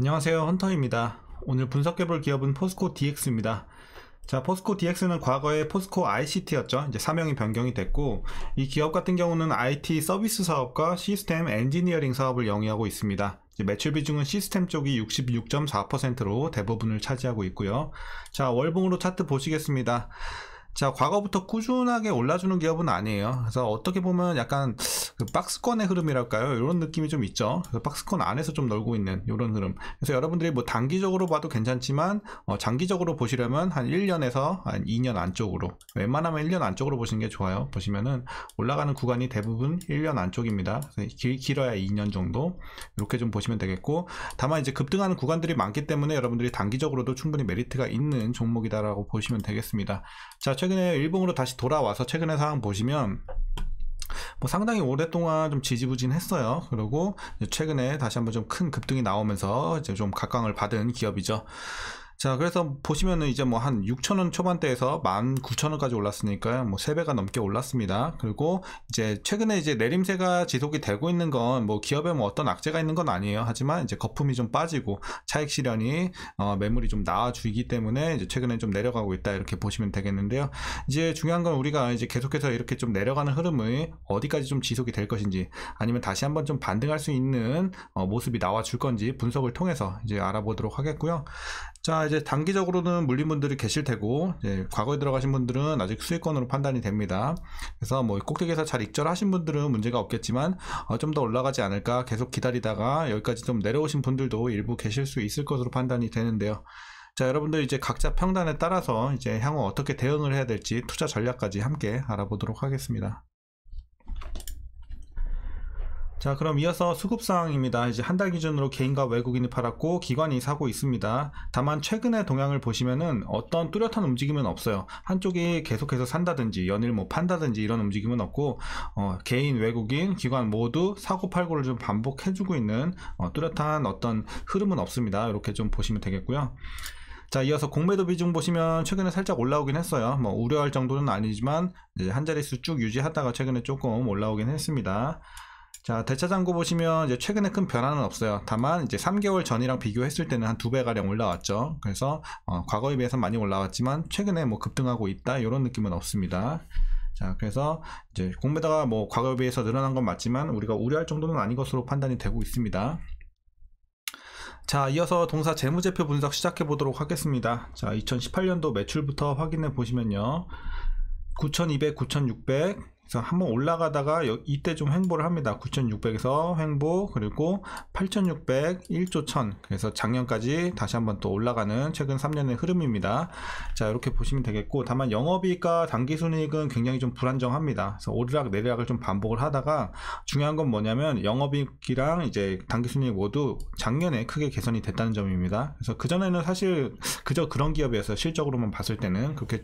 안녕하세요, 헌터입니다. 오늘 분석해볼 기업은 포스코 DX입니다. 자, 포스코 DX는 과거에 포스코 ICT였죠. 이제 사명이 변경이 됐고, 이 기업 같은 경우는 IT 서비스 사업과 시스템 엔지니어링 사업을 영위하고 있습니다. 이제 매출 비중은 시스템 쪽이 66.4%로 대부분을 차지하고 있고요. 자, 월봉으로 차트 보시겠습니다. 자, 과거부터 꾸준하게 올라주는 기업은 아니에요. 그래서 어떻게 보면 약간 그 박스권의 흐름이랄까요? 이런 느낌이 좀 있죠. 그래서 박스권 안에서 좀 놀고 있는 이런 흐름. 그래서 여러분들이 뭐 단기적으로 봐도 괜찮지만 장기적으로 보시려면 한 1년에서 한 2년 안쪽으로, 웬만하면 1년 안쪽으로 보시는 게 좋아요. 보시면은 올라가는 구간이 대부분 1년 안쪽입니다. 길어야 2년 정도. 이렇게 좀 보시면 되겠고, 다만 이제 급등하는 구간들이 많기 때문에 여러분들이 단기적으로도 충분히 메리트가 있는 종목이다라고 보시면 되겠습니다. 자, 최근에 일봉으로 다시 돌아와서 최근의 상황 보시면 뭐 상당히 오랫동안 좀 지지부진했어요. 그리고 최근에 다시 한번 좀 큰 급등이 나오면서 이제 좀 각광을 받은 기업이죠. 자, 그래서 보시면은 이제 뭐 한 6,000원 초반대에서 19,000원까지 올랐으니까요. 뭐 3배가 넘게 올랐습니다. 그리고 이제 최근에 이제 내림세가 지속이 되고 있는 건 뭐 기업에 뭐 어떤 악재가 있는 건 아니에요. 하지만 이제 거품이 좀 빠지고 차익 실현이 매물이 좀 나와주기 때문에 이제 최근에 좀 내려가고 있다, 이렇게 보시면 되겠는데요. 이제 중요한 건 우리가 이제 계속해서 이렇게 좀 내려가는 흐름이 어디까지 좀 지속이 될 것인지, 아니면 다시 한번 좀 반등할 수 있는 모습이 나와줄 건지 분석을 통해서 이제 알아보도록 하겠고요. 자, 이제 단기적으로는 물린 분들이 계실 테고, 이제 과거에 들어가신 분들은 아직 수익권으로 판단이 됩니다. 그래서 뭐 꼭대기에서 잘 익절하신 분들은 문제가 없겠지만 좀 더 올라가지 않을까 계속 기다리다가 여기까지 좀 내려오신 분들도 일부 계실 수 있을 것으로 판단이 되는데요. 자, 여러분들 이제 각자 평단에 따라서 이제 향후 어떻게 대응을 해야 될지 투자 전략까지 함께 알아보도록 하겠습니다. 자, 그럼 이어서 수급상황입니다. 이제 한 달 기준으로 개인과 외국인이 팔았고 기관이 사고 있습니다. 다만 최근의 동향을 보시면은 어떤 뚜렷한 움직임은 없어요. 한쪽이 계속해서 산다든지 연일 뭐 판다든지 이런 움직임은 없고, 개인, 외국인, 기관 모두 사고 팔고를 좀 반복해주고 있는 뚜렷한 어떤 흐름은 없습니다. 이렇게 좀 보시면 되겠고요. 자, 이어서 공매도 비중 보시면 최근에 살짝 올라오긴 했어요. 뭐 우려할 정도는 아니지만 이제 한 자릿수 쭉 유지하다가 최근에 조금 올라오긴 했습니다. 자, 대차장고 보시면 이제 최근에 큰 변화는 없어요. 다만 이제 3개월 전이랑 비교했을 때는 한 2배 가량 올라왔죠. 그래서 과거에 비해서 많이 올라왔지만 최근에 뭐 급등하고 있다, 이런 느낌은 없습니다. 자, 그래서 이제 공매도가 뭐 과거에 비해서 늘어난 건 맞지만 우리가 우려할 정도는 아닌 것으로 판단이 되고 있습니다. 자, 이어서 동사 재무제표 분석 시작해 보도록 하겠습니다. 자, 2018년도 매출부터 확인해 보시면요, 9,200, 9,600, 그래서 한번 올라가다가 이때 좀 횡보를 합니다. 9,600에서 횡보, 그리고 8,600, 1조 1,000, 그래서 작년까지 다시 한번 또 올라가는 최근 3년의 흐름입니다. 자, 이렇게 보시면 되겠고, 다만 영업이익과 당기순이익은 굉장히 좀 불안정합니다. 그래서 오르락 내리락을 좀 반복을 하다가, 중요한 건 뭐냐면 영업이익이랑 이제 당기순이익 모두 작년에 크게 개선이 됐다는 점입니다. 그래서 그전에는 사실 그저 그런 기업이었어요. 실적으로만 봤을 때는 그렇게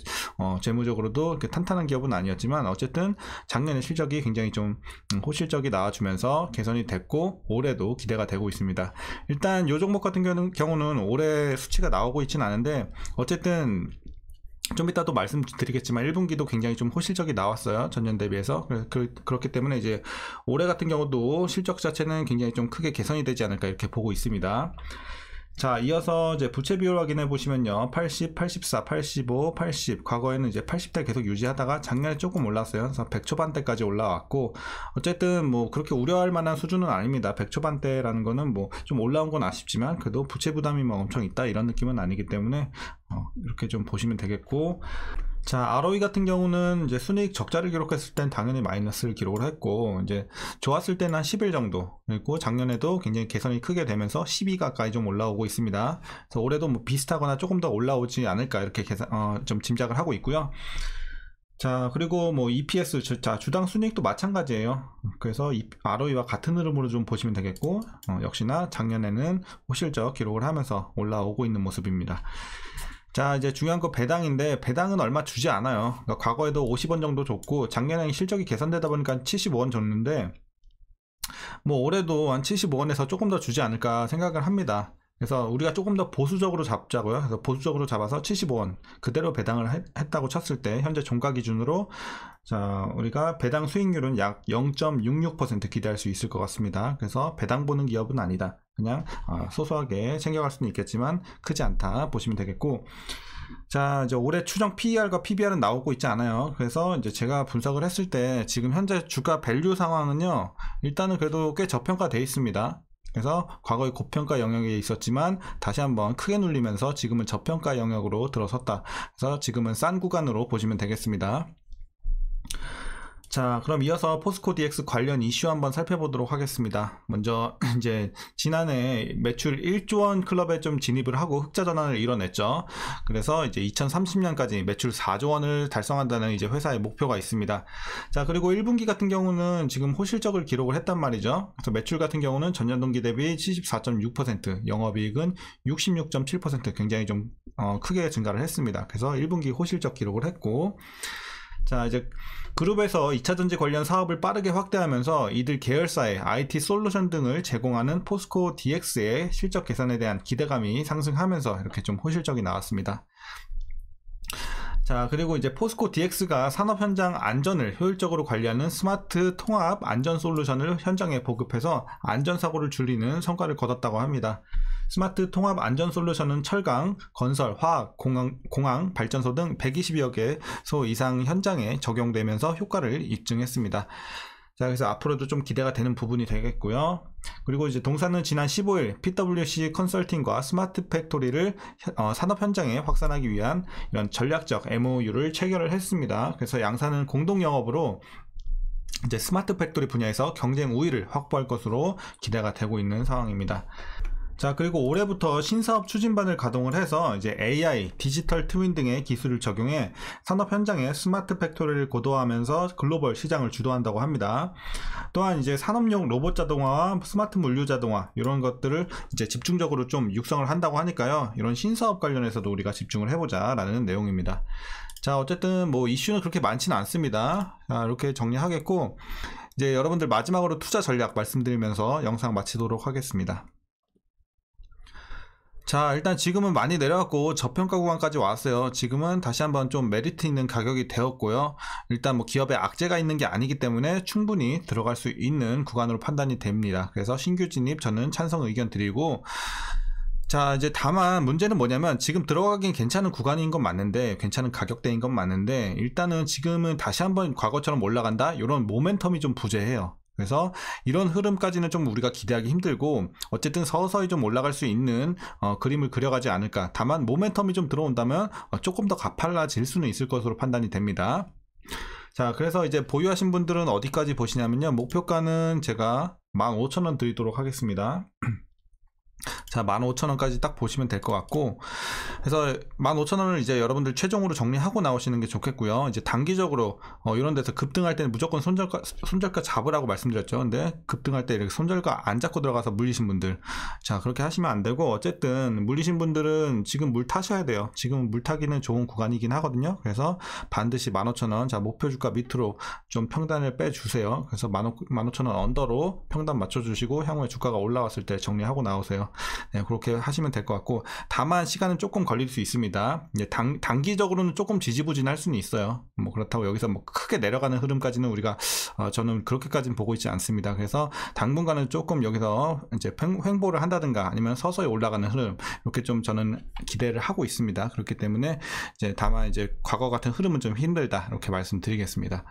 재무적으로도 이렇게 탄탄한 기업은 아니었지만, 어쨌든 작년에 실적이 굉장히 좀 호실적이 나와주면서 개선이 됐고 올해도 기대가 되고 있습니다. 일단 이 종목 같은 경우는 올해 수치가 나오고 있진 않은데, 어쨌든 좀 이따 또 말씀드리겠지만 1분기도 굉장히 좀 호실적이 나왔어요, 전년 대비해서. 그렇기 때문에 이제 올해 같은 경우도 실적 자체는 굉장히 좀 크게 개선이 되지 않을까, 이렇게 보고 있습니다. 자, 이어서 이제 부채 비율 확인해 보시면요, 80, 84, 85, 80, 과거에는 이제 80대 계속 유지하다가 작년에 조금 올랐어요. 그래서 100 초반대까지 올라왔고, 어쨌든 뭐 그렇게 우려할 만한 수준은 아닙니다. 100 초반대라는 거는 뭐 좀 올라온 건 아쉽지만 그래도 부채 부담이 뭐 엄청 있다, 이런 느낌은 아니기 때문에 이렇게 좀 보시면 되겠고, 자, ROE 같은 경우는 이제 순이익 적자를 기록했을 땐 당연히 마이너스를 기록을 했고, 이제 좋았을 때는 한 11 정도, 그리고 작년에도 굉장히 개선이 크게 되면서 12 가까이 좀 올라오고 있습니다. 그래서 올해도 뭐 비슷하거나 조금 더 올라오지 않을까, 이렇게 좀 짐작을 하고 있고요. 자, 그리고 뭐 EPS, 자, 주당 순이익도 마찬가지예요. 그래서 ROE와 같은 흐름으로 좀 보시면 되겠고, 역시나 작년에는 호실적 기록을 하면서 올라오고 있는 모습입니다. 자, 이제 중요한 거 배당인데, 배당은 얼마 주지 않아요. 그러니까 과거에도 50원 정도 줬고 작년에 실적이 개선되다 보니까 75원 줬는데, 뭐 올해도 한 75원에서 조금 더 주지 않을까 생각을 합니다. 그래서 우리가 조금 더 보수적으로 잡자고요. 그래서 보수적으로 잡아서 75원 그대로 배당을 했다고 쳤을 때 현재 종가 기준으로 자 우리가 배당 수익률은 약 0.66% 기대할 수 있을 것 같습니다. 그래서 배당 보는 기업은 아니다. 그냥 소소하게 챙겨갈 수는 있겠지만 크지 않다 보시면 되겠고, 자 이제 올해 추정 PER과 PBR은 나오고 있지 않아요. 그래서 이제 제가 분석을 했을 때 지금 현재 주가 밸류 상황은요, 일단은 그래도 꽤 저평가되어 있습니다. 그래서 과거에 고평가 영역에 있었지만 다시 한번 크게 눌리면서 지금은 저평가 영역으로 들어섰다. 그래서 지금은 싼 구간으로 보시면 되겠습니다. 자 그럼 이어서 포스코 DX 관련 이슈 한번 살펴보도록 하겠습니다. 먼저 이제 지난해 매출 1조원 클럽에 좀 진입을 하고 흑자 전환을 이뤄냈죠. 그래서 이제 2030년까지 매출 4조원을 달성한다는 이제 회사의 목표가 있습니다. 자 그리고 1분기 같은 경우는 지금 호실적을 기록을 했단 말이죠. 그래서 매출 같은 경우는 전년 동기 대비 74.6%, 영업이익은 66.7% 굉장히 좀 크게 증가를 했습니다. 그래서 1분기 호실적 기록을 했고, 자 이제 그룹에서 2차전지 관련 사업을 빠르게 확대하면서 이들 계열사의 IT 솔루션 등을 제공하는 포스코 DX의 실적 개선에 대한 기대감이 상승하면서 이렇게 좀 호실적이 나왔습니다. 자 그리고 이제 포스코 DX가 산업 현장 안전을 효율적으로 관리하는 스마트 통합 안전 솔루션을 현장에 보급해서 안전사고를 줄이는 성과를 거뒀다고 합니다. 스마트 통합 안전 솔루션은 철강, 건설, 화학, 공항, 발전소 등 120여 개소 이상 현장에 적용되면서 효과를 입증했습니다. 자 그래서 앞으로도 좀 기대가 되는 부분이 되겠고요. 그리고 이제 동사는 지난 15일 PwC 컨설팅과 스마트 팩토리를 산업 현장에 확산하기 위한 이런 전략적 MOU를 체결을 했습니다. 그래서 양사는 공동 영업으로 이제 스마트 팩토리 분야에서 경쟁 우위를 확보할 것으로 기대가 되고 있는 상황입니다. 자 그리고 올해부터 신사업 추진반을 가동을 해서 이제 AI, 디지털 트윈 등의 기술을 적용해 산업 현장에 스마트 팩토리를 고도화하면서 글로벌 시장을 주도한다고 합니다. 또한 이제 산업용 로봇 자동화와 스마트 물류 자동화 이런 것들을 이제 집중적으로 좀 육성을 한다고 하니까요, 이런 신사업 관련해서도 우리가 집중을 해보자 라는 내용입니다. 자 어쨌든 뭐 이슈는 그렇게 많지는 않습니다. 자 이렇게 정리하겠고, 이제 여러분들 마지막으로 투자 전략 말씀드리면서 영상 마치도록 하겠습니다. 자 일단 지금은 많이 내려갔고 저평가 구간까지 왔어요. 지금은 다시 한번 좀 메리트 있는 가격이 되었고요. 일단 뭐 기업에 악재가 있는 게 아니기 때문에 충분히 들어갈 수 있는 구간으로 판단이 됩니다. 그래서 신규 진입 저는 찬성 의견 드리고, 자 이제 다만 문제는 뭐냐면 지금 들어가긴 괜찮은 구간인 건 맞는데, 괜찮은 가격대인 건 맞는데, 일단은 지금은 다시 한번 과거처럼 올라간다 이런 모멘텀이 좀 부재해요. 그래서 이런 흐름까지는 좀 우리가 기대하기 힘들고, 어쨌든 서서히 좀 올라갈 수 있는 그림을 그려가지 않을까. 다만 모멘텀이 좀 들어온다면 조금 더 가팔라질 수는 있을 것으로 판단이 됩니다. 자 그래서 이제 보유하신 분들은 어디까지 보시냐면요, 목표가는 제가 15,000원 드리도록 하겠습니다. 자 15,000원까지 딱 보시면 될 것 같고, 그래서 15,000원을 이제 여러분들 최종으로 정리하고 나오시는 게 좋겠고요. 이제 단기적으로 이런 데서 급등할 때는 무조건 손절가 잡으라고 말씀드렸죠. 근데 급등할 때 이렇게 손절가 안 잡고 들어가서 물리신 분들, 자 그렇게 하시면 안 되고, 어쨌든 물리신 분들은 지금 물 타셔야 돼요. 지금 물 타기는 좋은 구간이긴 하거든요. 그래서 반드시 15,000원, 자 목표 주가 밑으로 좀 평단을 빼주세요. 그래서 15,000원 언더로 평단 맞춰주시고 향후에 주가가 올라왔을 때 정리하고 나오세요. 네, 그렇게 하시면 될 것 같고, 다만 시간은 조금 걸릴 수 있습니다. 이제 단기적으로는 조금 지지부진할 수는 있어요. 뭐 그렇다고 여기서 뭐 크게 내려가는 흐름까지는 우리가 저는 그렇게까지는 보고 있지 않습니다. 그래서 당분간은 조금 여기서 이제 횡보를 한다든가 아니면 서서히 올라가는 흐름, 이렇게 좀 저는 기대를 하고 있습니다. 그렇기 때문에 이제 다만 이제 과거 같은 흐름은 좀 힘들다 이렇게 말씀드리겠습니다.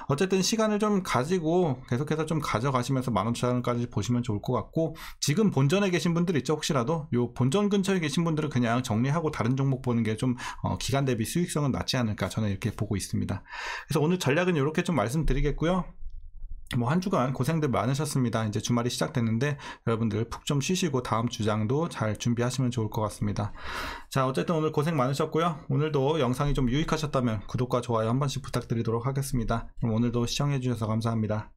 어쨌든 시간을 좀 가지고 계속해서 좀 가져가시면서 15,000원까지 보시면 좋을 것 같고, 지금 본전에 계신 분들 있죠. 혹시라도 요 본전 근처에 계신 분들은 그냥 정리하고 다른 종목 보는 게 좀 기간 대비 수익성은 낮지 않을까, 저는 이렇게 보고 있습니다. 그래서 오늘 전략은 이렇게 좀 말씀드리겠고요. 뭐 한 주간 고생들 많으셨습니다. 이제 주말이 시작됐는데 여러분들 푹 좀 쉬시고 다음 주장도 잘 준비하시면 좋을 것 같습니다. 자 어쨌든 오늘 고생 많으셨고요. 오늘도 영상이 좀 유익하셨다면 구독과 좋아요 한 번씩 부탁드리도록 하겠습니다. 그럼 오늘도 시청해 주셔서 감사합니다.